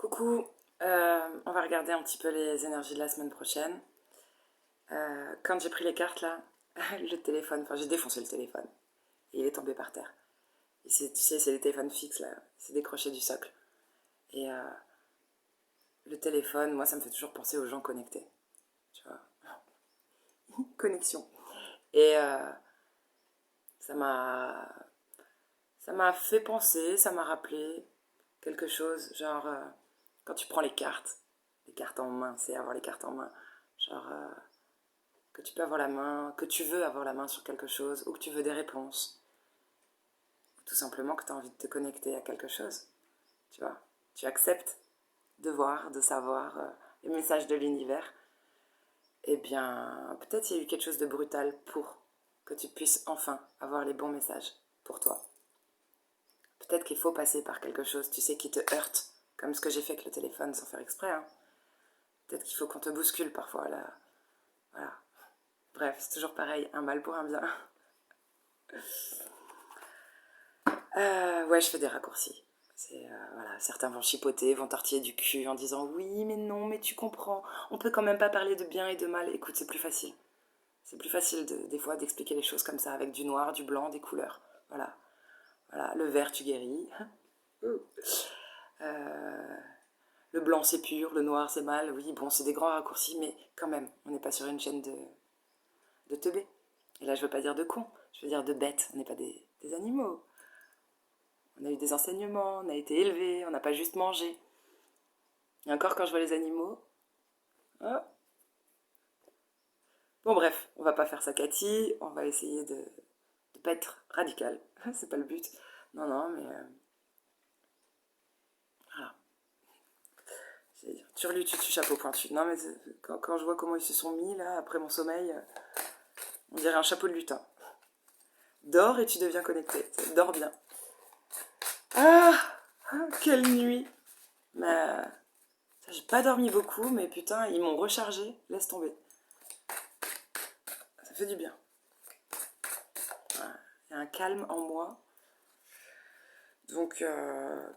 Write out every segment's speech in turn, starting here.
Coucou, on va regarder un petit peu les énergies de la semaine prochaine. Quand j'ai pris les cartes là, le téléphone, enfin j'ai défoncé le téléphone et il est tombé par terre. Et tu sais, c'est les téléphones fixes là, c'est décroché du socle. Et le téléphone, moi ça me fait toujours penser aux gens connectés, tu vois, connexion. Et ça m'a, ça m'a fait penser, ça m'a rappelé quelque chose, genre quand tu prends les cartes en main, c'est avoir les cartes en main, genre que tu peux avoir la main, que tu veux avoir la main sur quelque chose, ou que tu veux des réponses, tout simplement que tu as envie de te connecter à quelque chose, tu vois. Tu acceptes de voir, de savoir les messages de l'univers, eh bien, peut-être il y a eu quelque chose de brutal pour que tu puisses enfin avoir les bons messages pour toi. Peut-être qu'il faut passer par quelque chose, tu sais, qui te heurte, comme ce que j'ai fait avec le téléphone sans faire exprès. Hein. Peut-être qu'il faut qu'on te bouscule parfois, là. Voilà. Bref, c'est toujours pareil, un mal pour un bien. Ouais, je fais des raccourcis. Voilà, certains vont chipoter, vont tortiller du cul en disant oui, mais non, mais tu comprends, on peut quand même pas parler de bien et de mal. Écoute, c'est plus facile. C'est plus facile des fois d'expliquer les choses comme ça, avec du noir, du blanc, des couleurs. Voilà, voilà. Le vert, tu guéris. Euh, le blanc, c'est pur, le noir, c'est mal. Oui, bon, c'est des grands raccourcis, mais quand même, on n'est pas sur une chaîne de teubés. Et là, je veux pas dire de cons, je veux dire de bêtes. On n'est pas des animaux. On a eu des enseignements, on a été élevés, on n'a pas juste mangé. Et encore, quand je vois les animaux. Oh. Bon, bref, on va pas faire ça, Cathy. On va essayer de pas être radical. C'est pas le but. Non, non, mais. Voilà. Turlutu, tu chapeau pointu. Non, mais quand je vois comment ils se sont mis, là, après mon sommeil, on dirait un chapeau de lutin. Dors et tu deviens connecté. Dors bien. Ah, quelle nuit. Mais. J'ai pas dormi beaucoup, mais putain, ils m'ont rechargé. Laisse tomber. Ça fait du bien. Il y a un calme en moi. Donc,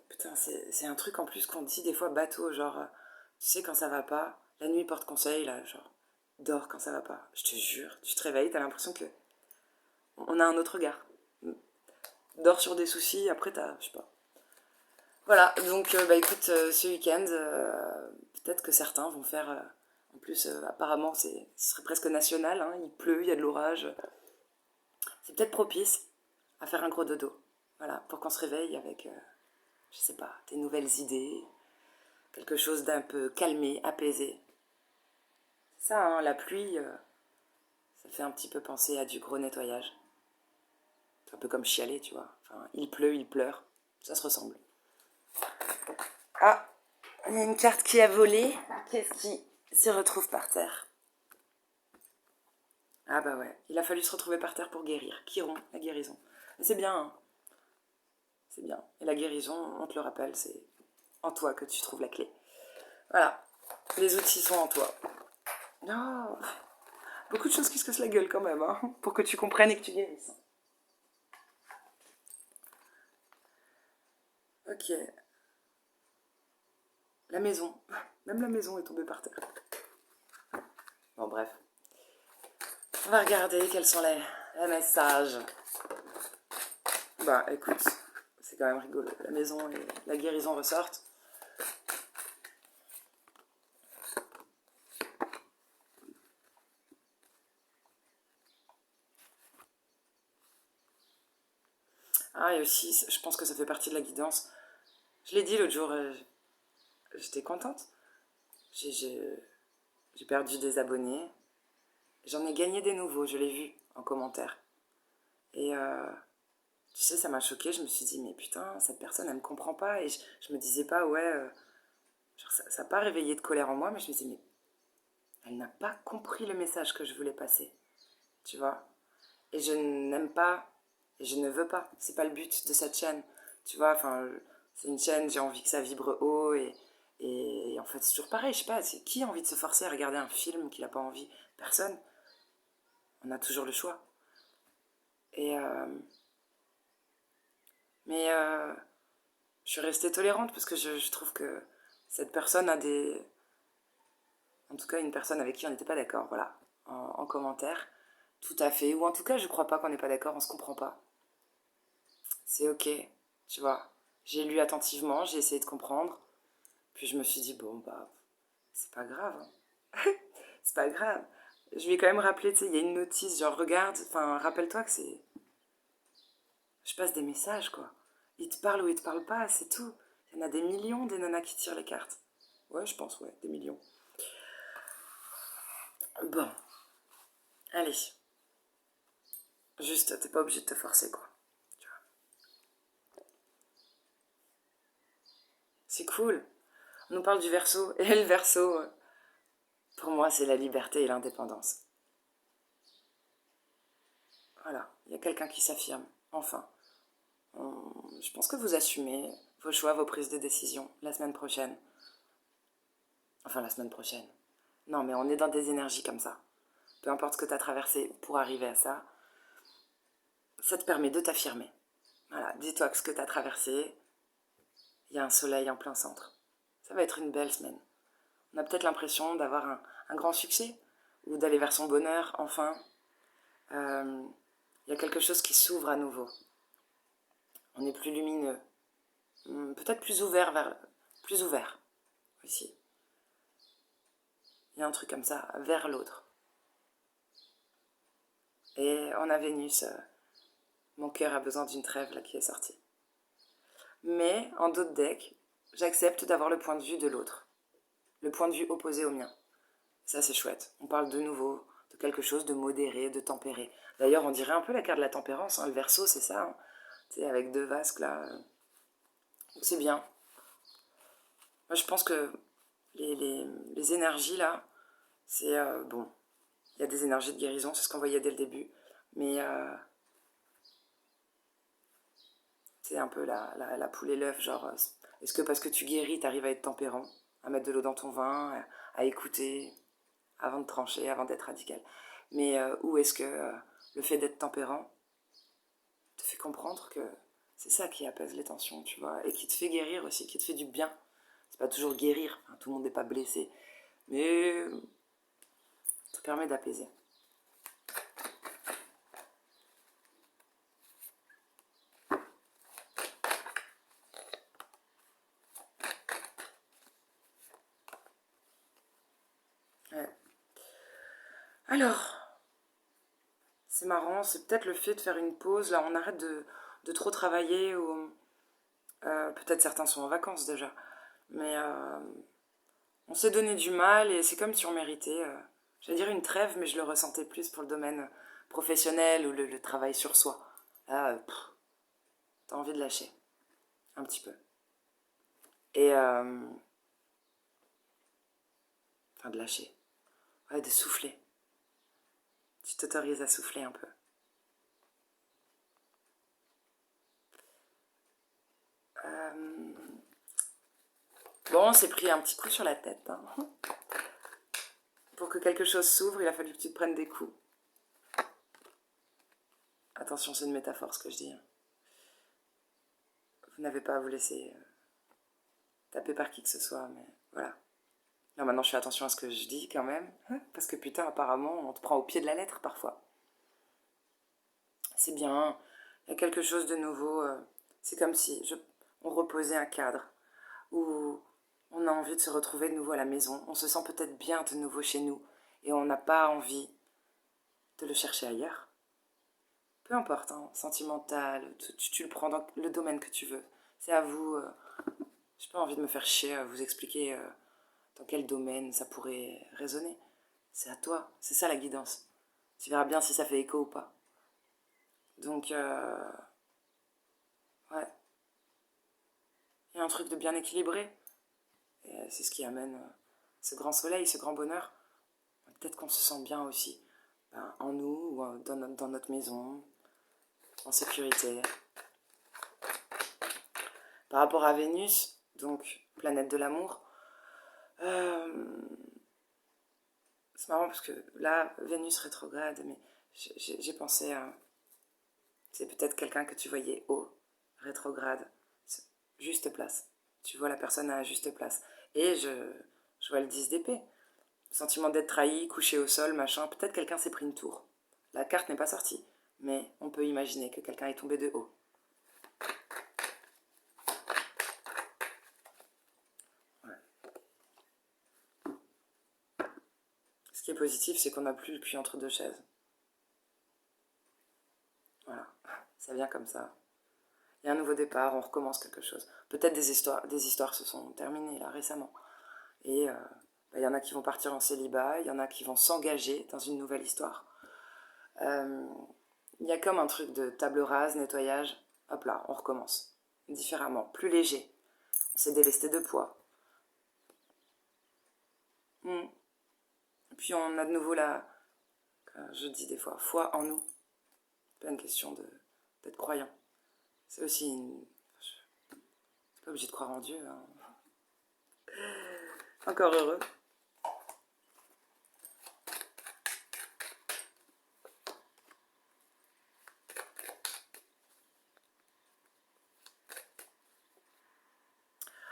putain, c'est un truc en plus qu'on dit des fois bateau, genre, tu sais, quand ça va pas, la nuit porte conseil, là, genre, dors quand ça va pas. Je te jure, tu te réveilles, t'as l'impression que on a un autre regard. Dors sur des soucis, après t'as, je sais pas. Voilà, donc, bah écoute, ce week-end, peut-être que certains vont faire, en plus, apparemment, ce serait presque national, hein, il pleut, il y a de l'orage. C'est peut-être propice à faire un gros dodo. Voilà, pour qu'on se réveille avec, je sais pas, des nouvelles idées, quelque chose d'un peu calmé, apaisé. Ça, hein, la pluie, ça fait un petit peu penser à du gros nettoyage. C'est un peu comme chialer, tu vois. Enfin, il pleut, il pleure. Ça se ressemble. Ah, il y a une carte qui a volé. Qu'est-ce qui se retrouve par terre? Ah bah ouais, il a fallu se retrouver par terre pour guérir. Chiron, la guérison. Mais c'est bien, hein. C'est bien. Et la guérison, on te le rappelle, c'est en toi que tu trouves la clé. Voilà, les outils sont en toi. Non, beaucoup de choses qui se cassent la gueule quand même, hein, pour que tu comprennes et que tu guérisses. Ok, la maison. Même la maison est tombée par terre. Bon, bref. On va regarder quels sont les messages. Bah, écoute, c'est quand même rigolo. La maison et la guérison ressortent. Ah, et aussi, je pense que ça fait partie de la guidance. Je l'ai dit l'autre jour, j'étais contente. J'ai perdu des abonnés. J'en ai gagné des nouveaux, je l'ai vu en commentaire. Et tu sais, ça m'a choquée. Je me suis dit, mais putain, cette personne, elle me comprend pas. Et je me disais pas, ouais, genre, ça n'a pas réveillé de colère en moi, mais je me disais, mais elle n'a pas compris le message que je voulais passer. Tu vois? Et je n'aime pas, et je ne veux pas. C'est pas le but de cette chaîne. Tu vois, enfin, c'est une chaîne, j'ai envie que ça vibre haut et en fait, c'est toujours pareil. Je sais pas, qui a envie de se forcer à regarder un film qu'il n'a pas envie? Personne. On a toujours le choix. Et mais je suis restée tolérante parce que je trouve que cette personne a des... En tout cas, une personne avec qui on n'était pas d'accord, voilà, en commentaire. Tout à fait. Ou en tout cas, je crois pas qu'on n'est pas d'accord, on se comprend pas. C'est ok, tu vois. J'ai lu attentivement, j'ai essayé de comprendre. Puis je me suis dit, bon, bah, c'est pas grave. C'est pas grave. Je lui ai quand même rappelé, tu sais, il y a une notice, genre, regarde, enfin, rappelle-toi que c'est... Je passe des messages, quoi. Il te parle ou il te parle pas, c'est tout. Il y en a des millions des nanas qui tirent les cartes. Ouais, je pense, ouais, des millions. Bon, allez. Juste, t'es pas obligé de te forcer, quoi. C'est cool. On nous parle du verso. Et le verso, pour moi, c'est la liberté et l'indépendance. Voilà, il y a quelqu'un qui s'affirme. Enfin, je pense que vous assumez vos choix, vos prises de décision la semaine prochaine. Enfin, la semaine prochaine. Non, mais on est dans des énergies comme ça. Peu importe ce que tu as traversé pour arriver à ça, ça te permet de t'affirmer. Voilà, dis-toi que ce que tu as traversé, il y a un soleil en plein centre. Ça va être une belle semaine. On a peut-être l'impression d'avoir un grand succès ou d'aller vers son bonheur, enfin. Il y a quelque chose qui s'ouvre à nouveau. On est plus lumineux, peut-être plus ouvert aussi. Il y a un truc comme ça, vers l'autre. Et on a Vénus, mon cœur a besoin d'une trêve là qui est sortie. Mais en d'autres decks, j'accepte d'avoir le point de vue de l'autre, le point de vue opposé au mien. Ça c'est chouette. On parle de nouveau de quelque chose de modéré, de tempéré. D'ailleurs, on dirait un peu la carte de la tempérance, hein. Le Verseau, c'est ça, hein. Tu sais, avec deux vasques là. C'est bien. Moi, je pense que les énergies là, c'est bon. Il y a des énergies de guérison, c'est ce qu'on voyait dès le début. Mais c'est un peu la poule et l'œuf, genre, est-ce que parce que tu guéris, t'arrives à être tempérant, à mettre de l'eau dans ton vin, à écouter, avant de trancher, avant d'être radical. Mais ou est-ce que le fait d'être tempérant te fait comprendre que c'est ça qui apaise les tensions, tu vois, et qui te fait guérir aussi, qui te fait du bien. C'est pas toujours guérir, enfin, tout le monde n'est pas blessé, mais ça permet d'apaiser. Ouais. Alors, c'est marrant, c'est peut-être le fait de faire une pause, là on arrête de trop travailler, ou peut-être certains sont en vacances déjà, mais on s'est donné du mal et c'est comme si on méritait, j'allais dire une trêve, mais je le ressentais plus pour le domaine professionnel ou le travail sur soi. Là, t'as envie de lâcher, un petit peu. Et, enfin de lâcher, ouais, de souffler. Tu t'autorises à souffler un peu. Bon, on s'est pris un petit coup sur la tête, hein. Pour que quelque chose s'ouvre, il a fallu que tu te prennes des coups. Attention, c'est une métaphore ce que je dis, hein. Vous n'avez pas à vous laisser taper par qui que ce soit, mais voilà. Là, maintenant, je fais attention à ce que je dis quand même, parce que putain, apparemment, on te prend au pied de la lettre parfois. C'est bien, il y a quelque chose de nouveau. C'est comme si on reposait un cadre où on a envie de se retrouver de nouveau à la maison. On se sent peut-être bien de nouveau chez nous et on n'a pas envie de le chercher ailleurs. Peu importe, hein, sentimental, tu le prends dans le domaine que tu veux. C'est à vous. J'ai pas envie de me faire chier à vous expliquer dans quel domaine ça pourrait résonner. C'est à toi, c'est ça la guidance. Tu verras bien si ça fait écho ou pas. Donc, ouais, il y a un truc de bien équilibré. Et c'est ce qui amène ce grand soleil, ce grand bonheur. Peut-être qu'on se sent bien aussi, ben, en nous, ou dans notre maison, en sécurité. Par rapport à Vénus, donc planète de l'amour, c'est marrant parce que là, Vénus rétrograde, mais j'ai pensé à... C'est peut-être quelqu'un que tu voyais haut, rétrograde, juste place. Tu vois la personne à la juste place. Et je vois le 10 d'épée. Sentiment d'être trahi, couché au sol, machin. Peut-être quelqu'un s'est pris une tour. La carte n'est pas sortie. Mais on peut imaginer que quelqu'un est tombé de haut. Ce qui est positif, c'est qu'on n'a plus le cul entre deux chaises. Voilà, ça vient comme ça. Il y a un nouveau départ, on recommence quelque chose. Peut-être des histoires se sont terminées là récemment. Et il y en a qui vont partir en célibat, il y en a qui vont s'engager dans une nouvelle histoire. Il y a comme un truc de table rase, nettoyage. Hop là, on recommence. Différemment, plus léger. On s'est délesté de poids. Et puis on a de nouveau la, je dis des fois, foi en nous. C'est pas une question d'être croyant. C'est aussi une... C'est pas obligé de croire en Dieu. Hein. Encore heureux.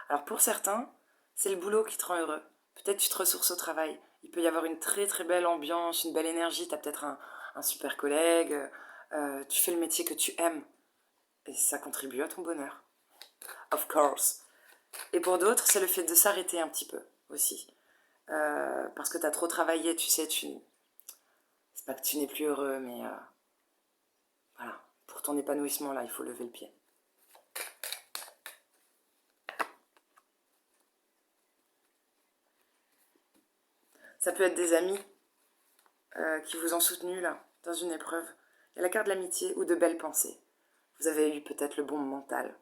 Alors pour certains, c'est le boulot qui te rend heureux. Peut-être tu te ressources au travail. Il peut y avoir une très très belle ambiance, une belle énergie. Tu as peut-être un super collègue. Tu fais le métier que tu aimes. Et ça contribue à ton bonheur. Of course. Et pour d'autres, c'est le fait de s'arrêter un petit peu aussi. Parce que tu as trop travaillé, tu sais, c'est pas que tu n'es plus heureux, mais voilà. Pour ton épanouissement, là, il faut lever le pied. Ça peut être des amis qui vous ont soutenu là, dans une épreuve. Il y a la carte de l'amitié ou de belles pensées. Vous avez eu peut-être le bon mental.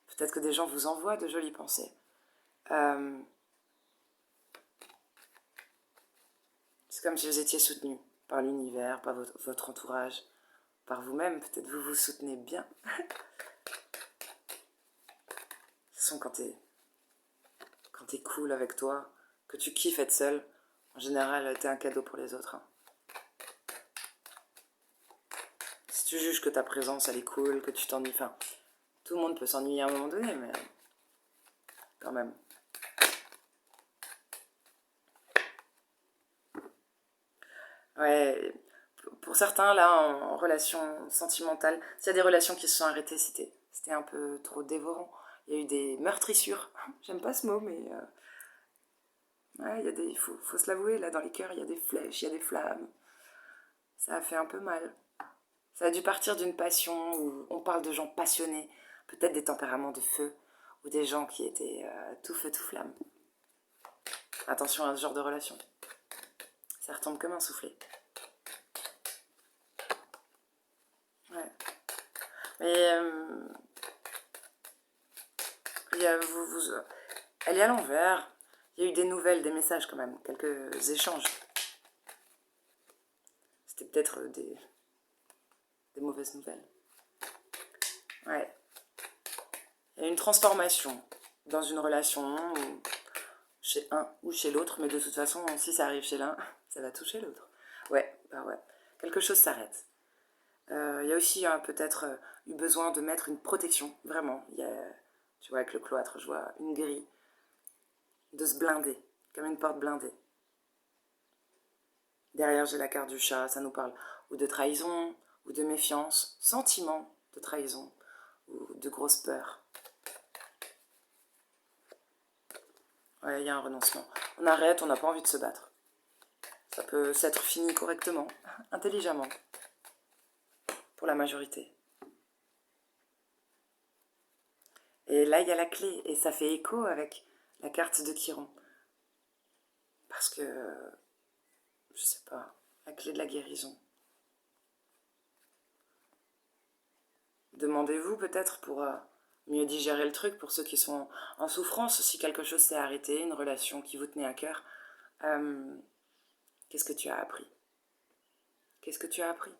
Peut-être que des gens vous envoient de jolies pensées. C'est comme si vous étiez soutenu par l'univers, par votre entourage, par vous-même. Peut-être vous vous soutenez bien. De toute façon, quand t'es cool avec toi, que tu kiffes être seul, en général, t'es un cadeau pour les autres. Hein. Si tu juges que ta présence, elle est cool, que tu t'ennuies, enfin, tout le monde peut s'ennuyer à un moment donné, mais quand même. Ouais, pour certains, là, en relation sentimentale, s'il y a des relations qui se sont arrêtées, c'était un peu trop dévorant. Il y a eu des meurtrissures. J'aime pas ce mot, mais ouais, il faut se l'avouer, là, dans les cœurs, il y a des flèches, il y a des flammes. Ça a fait un peu mal. Ça a dû partir d'une passion où on parle de gens passionnés, peut-être des tempéraments de feu, ou des gens qui étaient tout feu, tout flamme. Attention à ce genre de relation. Ça retombe comme un soufflet. Ouais. Mais elle est à l'envers. Il y a eu des nouvelles, des messages quand même, quelques échanges. C'était peut-être des mauvaises nouvelles. Ouais. Il y a une transformation dans une relation, ou chez un ou chez l'autre, mais de toute façon, si ça arrive chez l'un, ça va toucher l'autre. Ouais, bah ouais. Quelque chose s'arrête. Il y a aussi peut-être eu besoin de mettre une protection, vraiment. Il y a, tu vois, avec le cloître, je vois une grille, de se blinder, comme une porte blindée. Derrière, j'ai la carte du chat, ça nous parle ou de trahison, ou de méfiance, sentiment de trahison, ou de grosse peur. Ouais, il y a un renoncement. On arrête, on n'a pas envie de se battre. Ça peut s'être fini correctement, intelligemment, pour la majorité. Et là, il y a la clé, et ça fait écho avec la carte de Chiron. Parce que, je sais pas, la clé de la guérison. Demandez-vous peut-être pour mieux digérer le truc, pour ceux qui sont en souffrance, si quelque chose s'est arrêté, une relation qui vous tenait à cœur. Qu'est-ce que tu as appris? Qu'est-ce que tu as appris?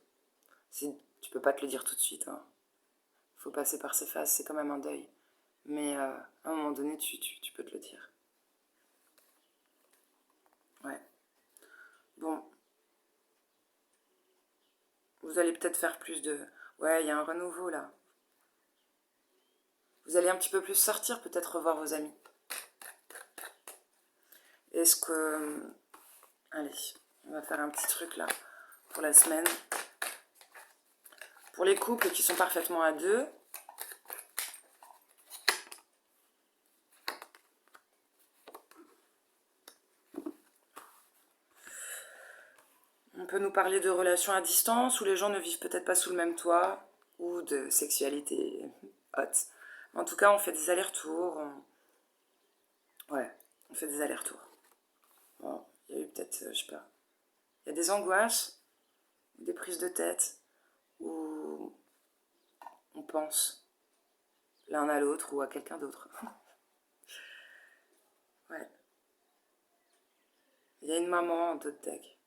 Tu peux pas te le dire tout de suite. Hein. Faut passer par ces phases, c'est quand même un deuil. Mais à un moment donné, tu peux te le dire. Ouais. Bon. Vous allez peut-être faire plus de... Ouais, il y a un renouveau là. Vous allez un petit peu plus sortir, peut-être revoir vos amis. Est-ce que... Allez, on va faire un petit truc là pour la semaine. Pour les couples qui sont parfaitement à deux, on peut nous parler de relations à distance où les gens ne vivent peut-être pas sous le même toit ou de sexualité haute. En tout cas, on fait des allers-retours. Ouais, on fait des allers-retours. Bon, il y a eu peut-être, je sais pas, il y a des angoisses, des prises de tête où on pense l'un à l'autre ou à quelqu'un d'autre. Ouais. Il y a une maman en d'autres deck.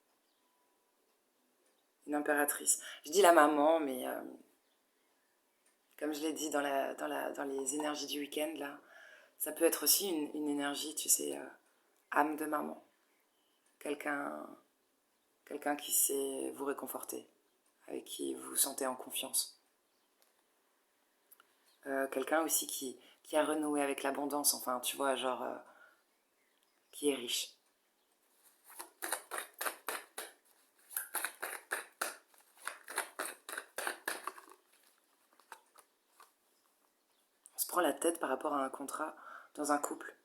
Une impératrice. Je dis la maman, mais comme je l'ai dit dans les énergies du week-end, là, ça peut être aussi une énergie, tu sais, âme de maman. Quelqu'un qui sait vous réconforter, avec qui vous vous sentez en confiance. Quelqu'un aussi qui a renoué avec l'abondance, enfin, tu vois, genre, qui est riche. On se prend la tête par rapport à un contrat dans un couple.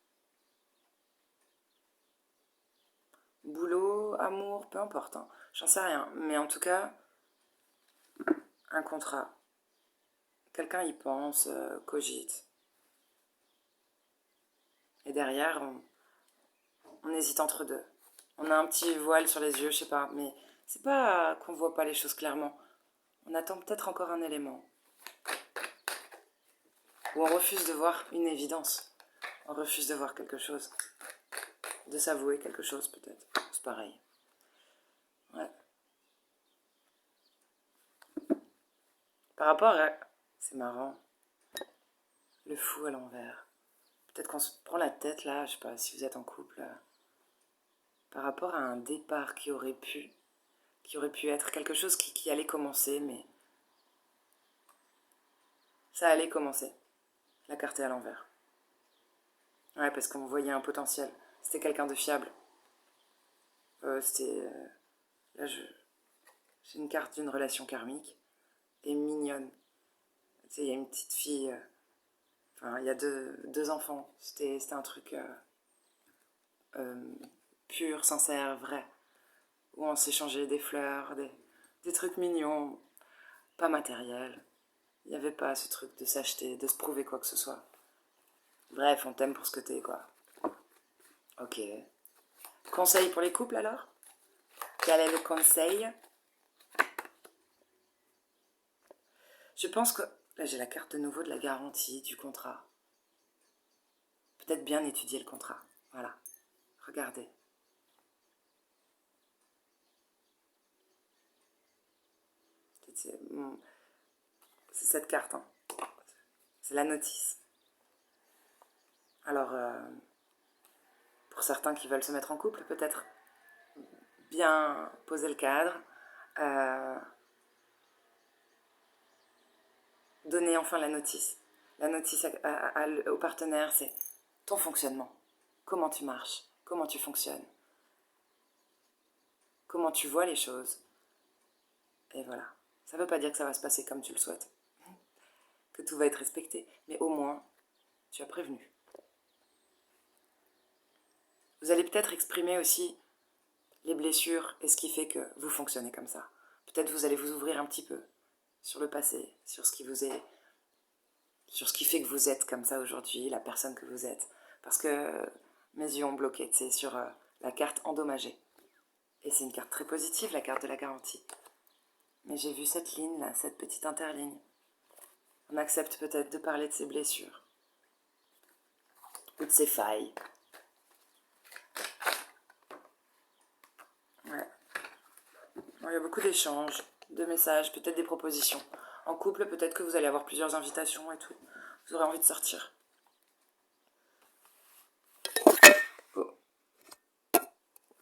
Boulot, amour, peu importe, hein. J'en sais rien. Mais en tout cas, un contrat. Quelqu'un y pense, cogite. Et derrière, on hésite entre deux. On a un petit voile sur les yeux, je sais pas. Mais c'est pas qu'on voit pas les choses clairement. On attend peut-être encore un élément. Ou on refuse de voir une évidence. On refuse de voir quelque chose. De s'avouer quelque chose peut-être. C'est pareil. Ouais. Par rapport à... C'est marrant. Le fou à l'envers. Peut-être qu'on se prend la tête là, je sais pas, si vous êtes en couple, par rapport à un départ qui aurait pu être quelque chose qui allait commencer, mais ça allait commencer. La carte est à l'envers. Ouais, parce qu'on voyait un potentiel. C'était quelqu'un de fiable. C'était... là, j'ai une carte d'une relation karmique. Et mignonne. Tu sais, il y a une petite fille... Enfin, il y a deux enfants. C'était un truc pur, sincère, vrai. Où on s'échangeait des fleurs, des trucs mignons, pas matériels. Il n'y avait pas ce truc de s'acheter, de se prouver quoi que ce soit. Bref, on t'aime pour ce que t'es, quoi. Ok. Conseil pour les couples, alors? Quel est le conseil? Je pense que... Là, j'ai la carte de nouveau de la garantie, du contrat. Peut-être bien étudier le contrat. Voilà. Regardez. C'est cette carte, hein. C'est la notice. Alors, pour certains qui veulent se mettre en couple, peut-être bien poser le cadre, euh, donner enfin la notice. La notice au partenaire, c'est ton fonctionnement. Comment tu marches, comment tu fonctionnes, comment tu vois les choses. Et voilà. Ça ne veut pas dire que ça va se passer comme tu le souhaites, que tout va être respecté, mais au moins, tu as prévenu. Vous allez peut-être exprimer aussi les blessures et ce qui fait que vous fonctionnez comme ça. Peut-être vous allez vous ouvrir un petit peu sur le passé, sur ce qui vous est, sur ce qui fait que vous êtes comme ça aujourd'hui, la personne que vous êtes. Parce que mes yeux ont bloqué, tu sais, sur la carte endommagée. Et c'est une carte très positive, la carte de la garantie. Mais j'ai vu cette ligne là, cette petite interligne. On accepte peut-être de parler de ses blessures. Ou de ses failles. Ouais. Bon, il y a beaucoup d'échanges, de messages, peut-être des propositions. En couple, peut-être que vous allez avoir plusieurs invitations et tout. Vous aurez envie de sortir. Oh.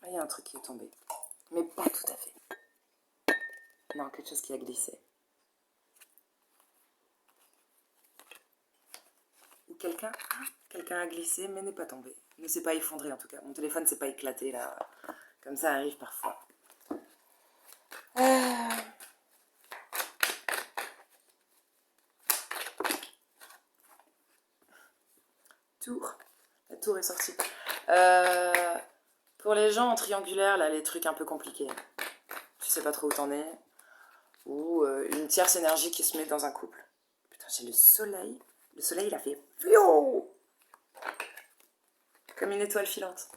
Il y a un truc qui est tombé. Mais pas tout à fait. Non, quelque chose qui a glissé. quelqu'un a glissé mais n'est pas tombé. Ne s'est pas effondré en tout cas. Mon téléphone s'est pas éclaté là. Comme ça arrive parfois. Tour. La tour est sortie. Pour les gens en triangulaire, là, les trucs un peu compliqués. Tu sais pas trop où t'en es. Ou une tierce énergie qui se met dans un couple. Putain, j'ai le soleil. Le soleil, il a fait fio comme une étoile filante.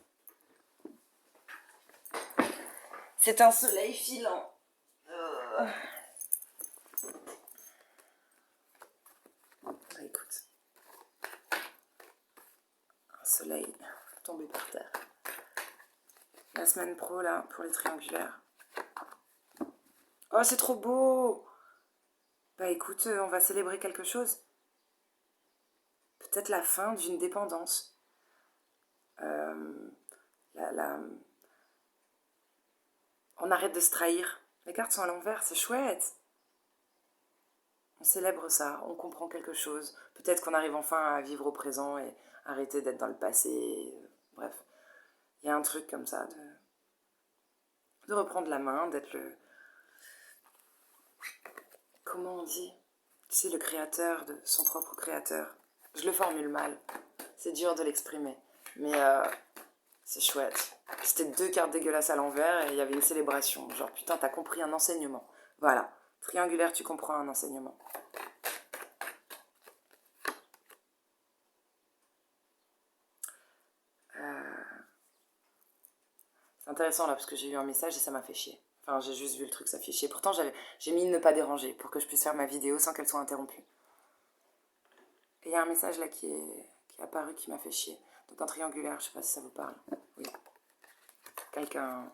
C'est un soleil filant. Bah écoute. Un soleil tombé par terre. La semaine pro, là, pour les triangulaires. Oh, c'est trop beau! Bah écoute, on va célébrer quelque chose. Peut-être la fin d'une dépendance. On arrête de se trahir. Les cartes sont à l'envers, c'est chouette. On célèbre ça, on comprend quelque chose. Peut-être qu'on arrive enfin à vivre au présent et arrêter d'être dans le passé. Bref, il y a un truc comme ça de reprendre la main, d'être le... Comment on dit? Tu sais, le créateur de son propre créateur. Je le formule mal. C'est dur de l'exprimer. Mais c'est chouette. C'était 2 cartes dégueulasses à l'envers et il y avait une célébration. Genre, putain, t'as compris un enseignement. Voilà. Triangulaire, tu comprends un enseignement. C'est intéressant là parce que j'ai eu un message et ça m'a fait chier. Enfin, j'ai juste vu le truc, ça fait chier. Pourtant, j'ai mis ne pas déranger pour que je puisse faire ma vidéo sans qu'elle soit interrompue. Et il y a un message là qui est apparu qui m'a fait chier. Donc en triangulaire, je sais pas si ça vous parle. Oui. Quelqu'un...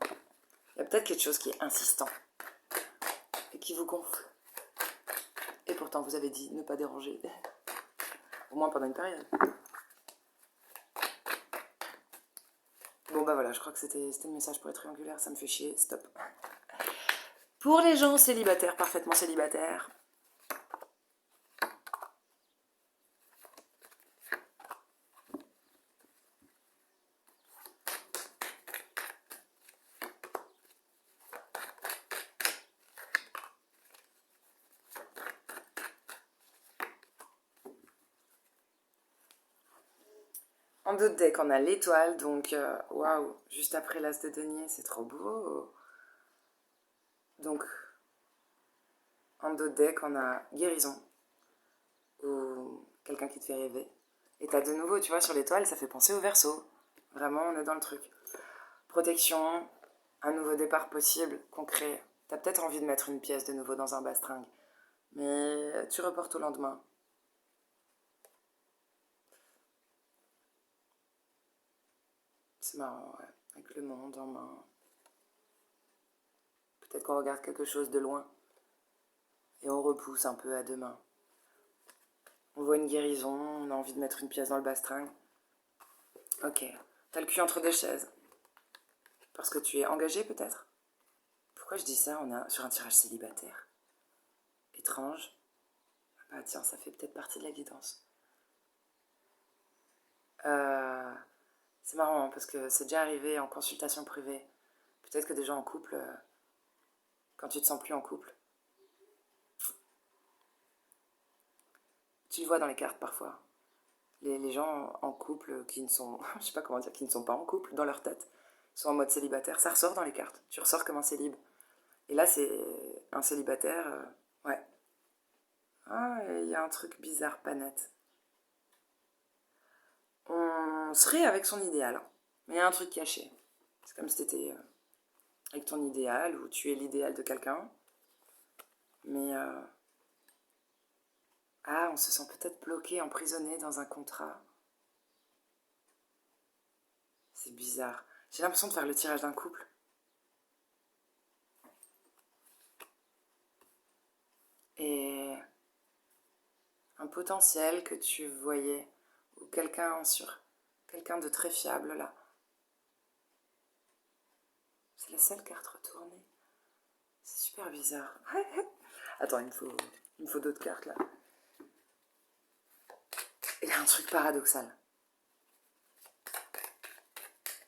Il y a peut-être quelque chose qui est insistant et qui vous gonfle. Et pourtant, vous avez dit ne pas déranger. Au moins pendant une période. Bon bah voilà, je crois que c'était le message pour les triangulaires, ça me fait chier, stop. Pour les gens célibataires, parfaitement célibataires, en dos de deck, on a l'étoile, donc waouh, juste après l'as de denier, c'est trop beau. Donc, en dos de deck, on a guérison, ou quelqu'un qui te fait rêver. Et t'as de nouveau, tu vois, sur l'étoile, ça fait penser au Verseau. Vraiment, on est dans le truc. Protection, un nouveau départ possible, concret. T'as peut-être envie de mettre une pièce de nouveau dans un bastringue, mais tu reportes au lendemain. C'est marrant, ouais. Avec le monde en main. Peut-être qu'on regarde quelque chose de loin et on repousse un peu à demain. On voit une guérison, on a envie de mettre une pièce dans le bastringue. Ok, t'as le cul entre 2 chaises. Parce que tu es engagé peut-être? Pourquoi je dis ça? On est sur un tirage célibataire. Étrange. Bah tiens, ça fait peut-être partie de la guidance. C'est marrant hein, parce que c'est déjà arrivé en consultation privée. Peut-être que des gens en couple, quand tu te sens plus en couple, tu le vois dans les cartes parfois. Les gens en couple qui ne sont, je sais pas comment dire, qui ne sont pas en couple dans leur tête, sont en mode célibataire. Ça ressort dans les cartes. Tu ressors comme un célib. Et là, c'est un célibataire, ouais. Ah, il y a un truc bizarre, pas net. On serait avec son idéal, hein. Mais il y a un truc caché. C'est comme si t'étais avec ton idéal, ou tu es l'idéal de quelqu'un. Mais ah, on se sent peut-être bloqué, emprisonné dans un contrat. C'est bizarre. J'ai l'impression de faire le tirage d'un couple. Et un potentiel que tu voyais, ou quelqu'un de très fiable là. C'est la seule carte retournée. C'est super bizarre. Attends, il me faut d'autres cartes là. Il y a un truc paradoxal.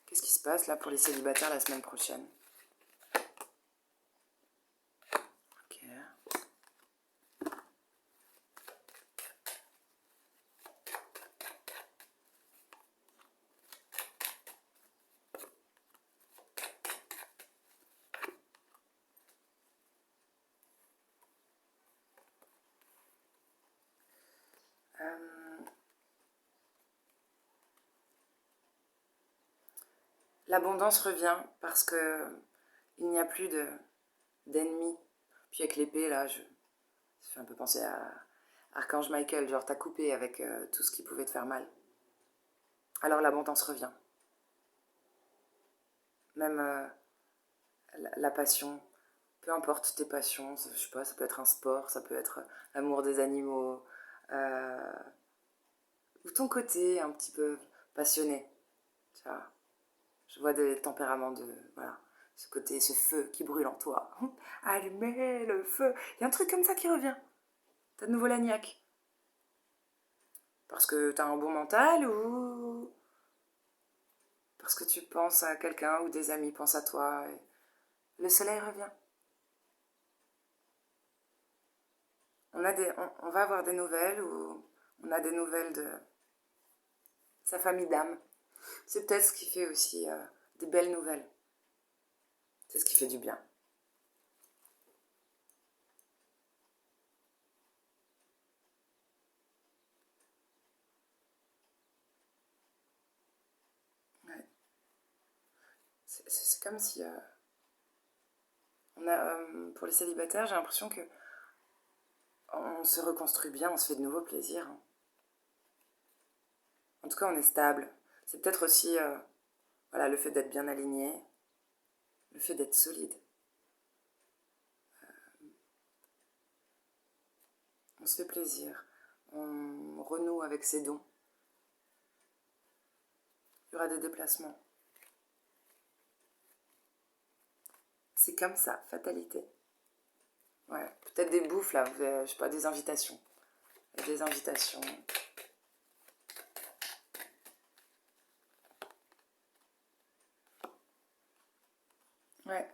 Qu'est-ce qui se passe là pour les célibataires la semaine prochaine? Ok. L'abondance revient parce que il n'y a plus d'ennemis. Puis avec l'épée, là, ça fait un peu penser à Archange Michael, genre t'as coupé avec tout ce qui pouvait te faire mal. Alors l'abondance revient. Même la passion, peu importe tes passions, je sais pas, ça peut être un sport, ça peut être l'amour des animaux, euh, ou ton côté un petit peu passionné, tu vois. Je vois des tempéraments de, voilà, ce côté, ce feu qui brûle en toi. Allumez le feu. Il y a un truc comme ça qui revient. T'as de nouveau la niaque. Parce que t'as un bon mental ou parce que tu penses à quelqu'un ou des amis pensent à toi. Et le soleil revient. On va avoir des nouvelles ou on a des nouvelles de sa famille d'âme. C'est peut-être ce qui fait aussi des belles nouvelles. C'est ce qui fait du bien. Ouais. C'est comme si pour les célibataires, j'ai l'impression que on se reconstruit bien, on se fait de nouveaux plaisirs. En tout cas, on est stable. C'est peut-être aussi voilà, le fait d'être bien aligné, le fait d'être solide. On se fait plaisir, on renoue avec ses dons. Il y aura des déplacements. C'est comme ça, fatalité. Ouais, peut-être des bouffes là, je sais pas, des invitations. Des invitations. Ouais,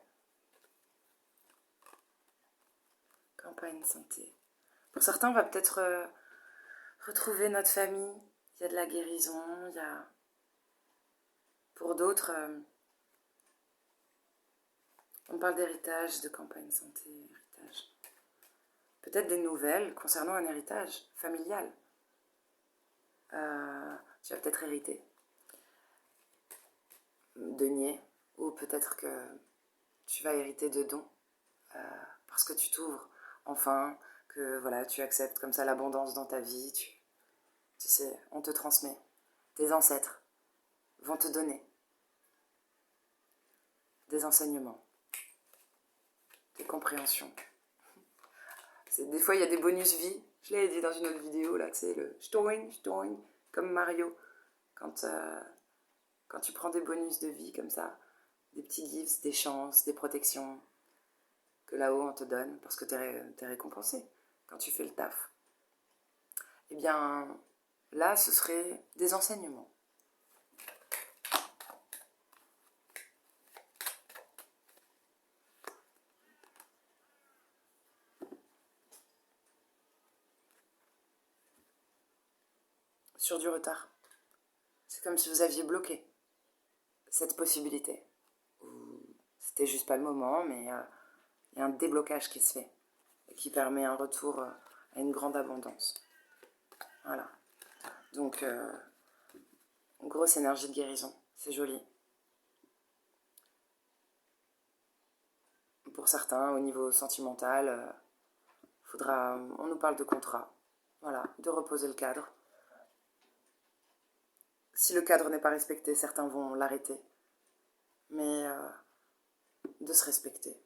campagne santé. Pour certains, on va peut-être retrouver notre famille. Il y a de la guérison, il y a... Pour d'autres, on parle d'héritage, de campagne santé, héritage. Peut-être des nouvelles concernant un héritage familial. Tu vas peut-être hériter. Denier, ou peut-être que tu vas hériter de dons, parce que tu t'ouvres enfin, que voilà, tu acceptes comme ça l'abondance dans ta vie, tu sais, on te transmet. Tes ancêtres vont te donner des enseignements, des compréhensions. Des fois, il y a des bonus vie. Je l'ai dit dans une autre vidéo, là, tu sais, le shtoing, shtoing, comme Mario. Quand tu prends des bonus de vie comme ça, des petits gifts, des chances, des protections, que là-haut on te donne, parce que t'es récompensé quand tu fais le taf. Eh bien, là, ce serait des enseignements. Sur du retard. C'est comme si vous aviez bloqué cette possibilité. C'était juste pas le moment, mais il y a un déblocage qui se fait et qui permet un retour à une grande abondance. Voilà. Donc, grosse énergie de guérison. C'est joli. Pour certains, au niveau sentimental, on nous parle de contrat. Voilà, de reposer le cadre. Si le cadre n'est pas respecté, certains vont l'arrêter. Mais de se respecter.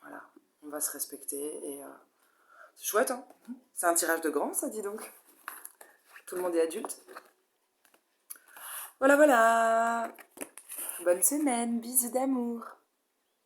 Voilà, on va se respecter et c'est chouette, hein. C'est un tirage de grand, ça, dis donc. Tout le monde est adulte. Voilà, voilà. Bonne semaine, bisous d'amour.